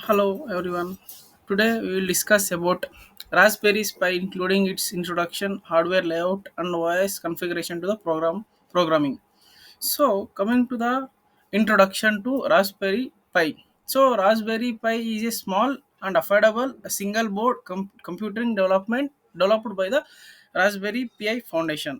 Hello everyone. Today we will discuss about Raspberry Pi, including its introduction, hardware layout, and OS configuration to the programming. So, coming to the introduction to Raspberry Pi. So, Raspberry Pi is a small and affordable single board computing development developed by the Raspberry Pi Foundation.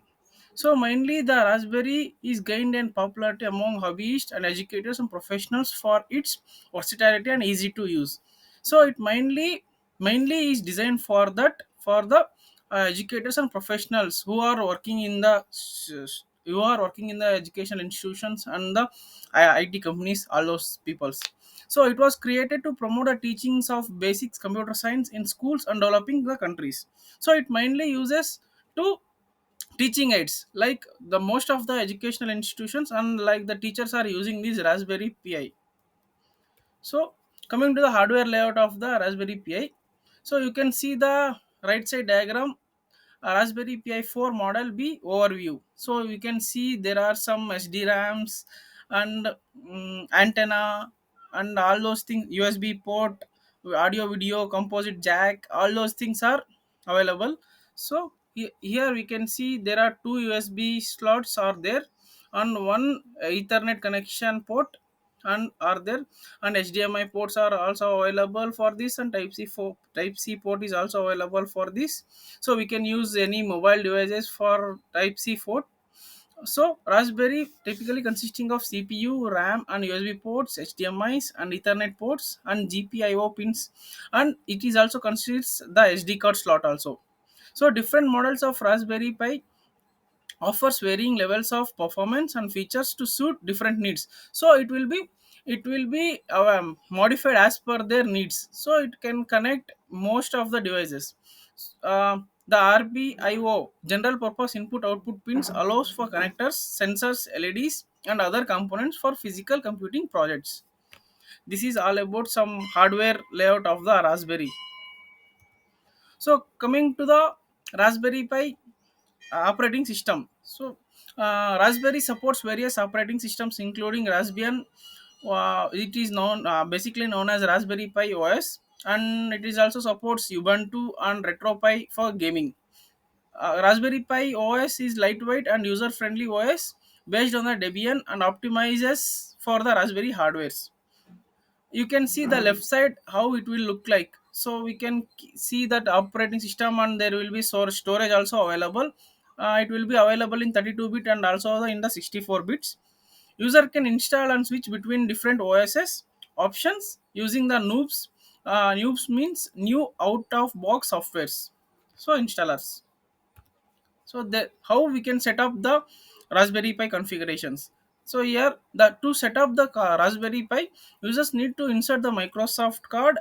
So, mainly the Raspberry is gained in popularity among hobbyists and educators and professionals for its versatility and easy to use. So, it mainly is designed for the educators and professionals who are working in the educational institutions and the IT companies, all those peoples. So it was created to promote the teachings of basics computer science in schools and developing the countries. So it mainly uses to teaching aids like the most of the educational institutions and like the teachers are using this Raspberry Pi. So coming to the hardware layout of the Raspberry Pi, so you can see the right side diagram, Raspberry Pi 4 model B overview. So you can see there are some SD RAMs and antenna and all those things, USB port, audio video, composite jack, all those things are available. So here we can see there are two USB slots are there and one Ethernet connection port and are there, and HDMI ports are also available for this, and Type C port is also available for this. So we can use any mobile devices for Type C port. So Raspberry typically consisting of CPU, RAM, and USB ports, HDMI's and Ethernet ports, and GPIO pins, and it is also considers the SD card slot also. So different models of Raspberry Pi offers varying levels of performance and features to suit different needs. So it will be modified as per their needs, so it can connect most of the devices. The RBIO, general purpose input output pins, allows for connectors, sensors, LEDs, and other components for physical computing projects. This is all about some hardware layout of the Raspberry. So coming to the Raspberry Pi operating system. So Raspberry supports various operating systems including Raspbian. It is basically known as Raspberry Pi OS, and it is also supports Ubuntu and RetroPie for gaming. Raspberry Pi OS is lightweight and user friendly OS based on the Debian and optimizes for the Raspberry hardwares. You can see the left side how it will look like. So we can see that operating system, and there will be storage also available. It will be available in 32-bit and also in the 64 bits. User can install and switch between different OSs options using the noobs. Noobs means new out of box softwares, so installers. So how we can set up the Raspberry Pi configurations. So here the to set up the Raspberry Pi, users need to insert the Microsoft card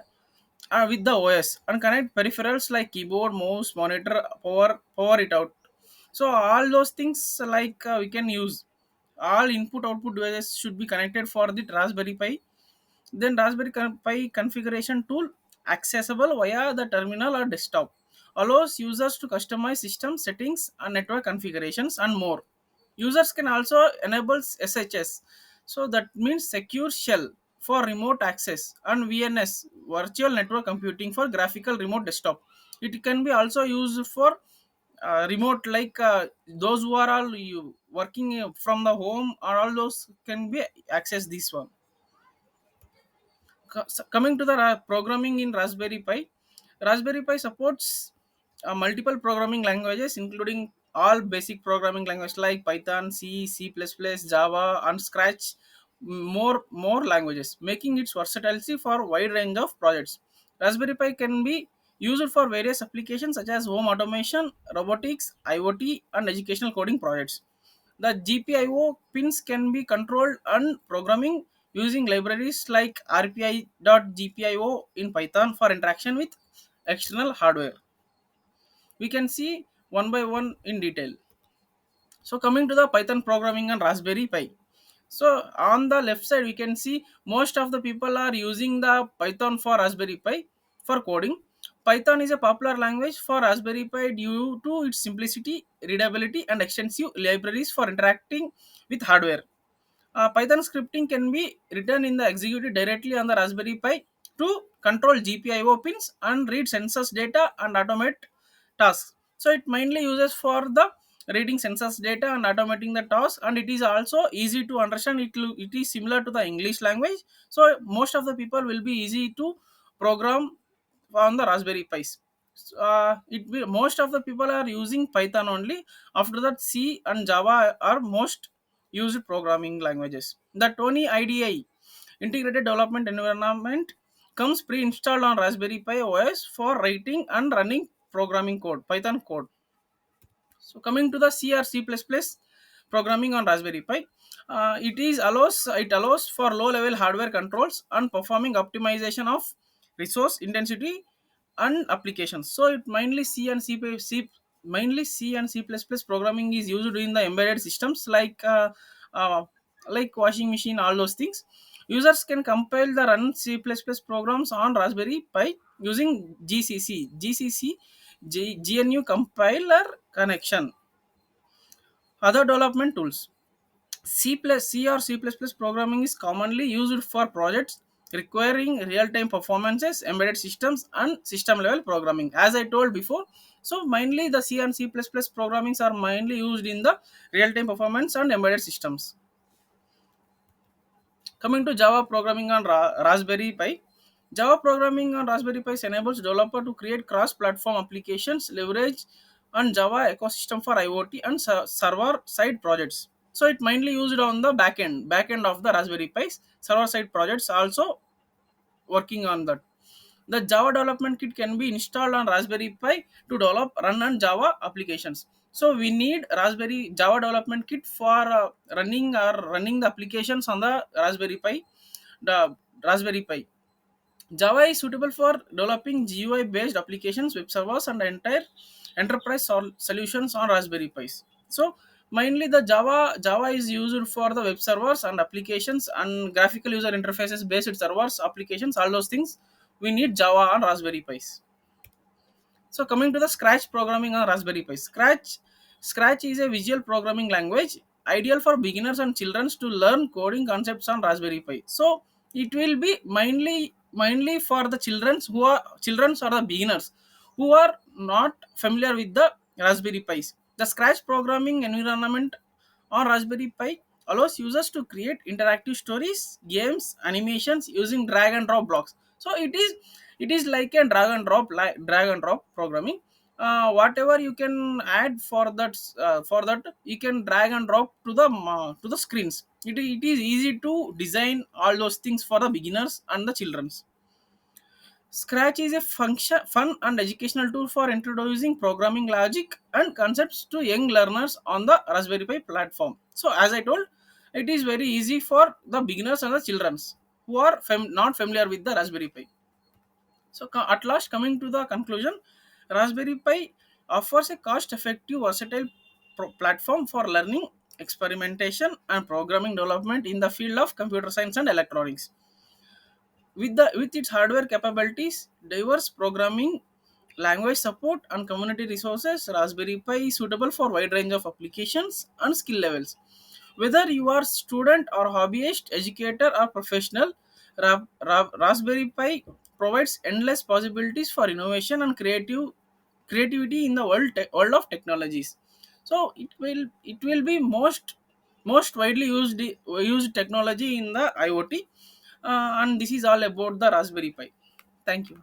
with the OS and connect peripherals like keyboard, mouse, monitor, power it out. So all those things like we can use. All input output devices should be connected for the Raspberry Pi. Then Raspberry Pi configuration tool, accessible via the terminal or desktop, allows users to customize system settings and network configurations and more. Users can also enable SHS, so that means secure shell for remote access, and VNS, virtual network computing for graphical remote desktop. It can be also used for remote, like those who are all working from the home, or all those can be access this one. Coming to the programming in Raspberry Pi supports multiple programming languages, including all basic programming languages like Python, C, C++, Java, and Scratch, more languages, making it versatility for wide range of projects. Raspberry Pi can be used for various applications such as home automation, robotics, IoT, and educational coding projects. The GPIO pins can be controlled and programming using libraries like RPI.GPIO in Python for interaction with external hardware. We can see one by one in detail. So coming to the Python programming and Raspberry Pi. So on the left side, we can see most of the people are using the Python for Raspberry Pi for coding. Python is a popular language for Raspberry Pi due to its simplicity, readability, and extensive libraries for interacting with hardware. Python scripting can be written in the executed directly on the Raspberry Pi to control GPIO pins and read census data and automate tasks. So it mainly uses for the reading census data and automating the task, and it is also easy to understand. It is similar to the English language, so most of the people will be easy to program on the Raspberry Pis. Most of the people are using Python only. After that, C and Java are most used programming languages. The Tony IDE integrated development environment comes pre-installed on Raspberry Pi OS for writing and running programming code, Python code. So coming to the C or C++ programming on Raspberry Pi, it allows for low level hardware controls and performing optimization of resource intensity and applications. So it mainly C and C++ programming is used in the embedded systems uh, like washing machine, all those things. Users can compile the run C++ programs on Raspberry Pi using GNU compiler connection. Other development tools. C or C++ programming is commonly used for projects requiring real-time performances, embedded systems, and system-level programming. As I told before, so mainly the C and C++ programmings are mainly used in the real-time performance and embedded systems. Coming to Java programming on Raspberry Pi, Java programming on Raspberry Pi enables developer to create cross-platform applications, leverage on Java ecosystem for IoT and server-side projects. So it mainly used on the backend of the Raspberry Pi. Server-side projects also working on that. The Java development kit can be installed on Raspberry Pi to develop run on Java applications. So we need Raspberry Java development kit for running the applications on the Raspberry Pi. The Raspberry Pi. Java is suitable for developing GUI based applications, web servers, and entire enterprise solutions on Raspberry Pis. So mainly the Java is used for the web servers and applications and graphical user interfaces based servers, applications, all those things. We need Java on Raspberry Pis. So coming to the Scratch programming on Raspberry Pi. Scratch is a visual programming language ideal for beginners and children to learn coding concepts on Raspberry Pi. So it will be mainly for the children or the beginners who are not familiar with the Raspberry Pis. The Scratch programming environment on Raspberry Pi allows users to create interactive stories, games, animations using drag and drop blocks. So it is like a drag and drop programming. Whatever you can add for that you can drag and drop to the screens. It is easy to design all those things for the beginners and the childrens. Scratch is a fun and educational tool for introducing programming logic and concepts to young learners on the Raspberry Pi platform. So, as I told, it is very easy for the beginners and the childrens who are not familiar with the Raspberry Pi. So, at last, coming to the conclusion, Raspberry Pi offers a cost-effective, versatile platform for learning, experimentation, and programming development in the field of computer science and electronics. With its hardware capabilities, diverse programming, language support, and community resources, Raspberry Pi is suitable for wide range of applications and skill levels. Whether you are student or hobbyist, educator or professional, Raspberry Pi provides endless possibilities for innovation and creativity in the world of technologies. So it will be most widely used technology in the IoT, and this is all about the Raspberry Pi. Thank you.